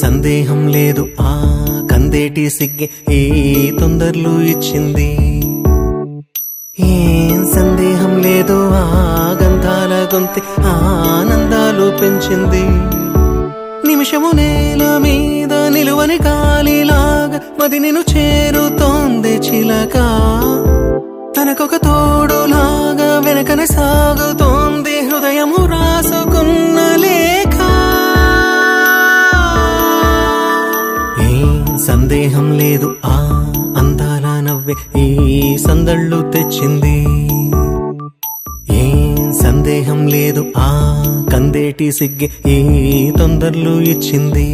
సందేహం లేదు ఆ కందేటి సిగ్గే ఈ తొందరలు ఇచ్చింది. ఏం సందేహం లేదు ఆ గంధాల గొంతి ఆనందాలు పెంచింది. నిమిషము నేల మీద నిలువని గాలిలాగా మది నిన్ను చేరుతోంది చిలక. తనకొక తోడులాగా వెనకనే సాగుతోంది హృదయము రాసుకున్న లేఖ. ఏం సందేహం లేదు ఆ అందాల నవ్వే ఈ సందళ్ళు తెచ్చింది. ఏం సందేహం లేదు ఆ కందేటి సిగ్గే ఈ తొందరలు ఇచ్చింది.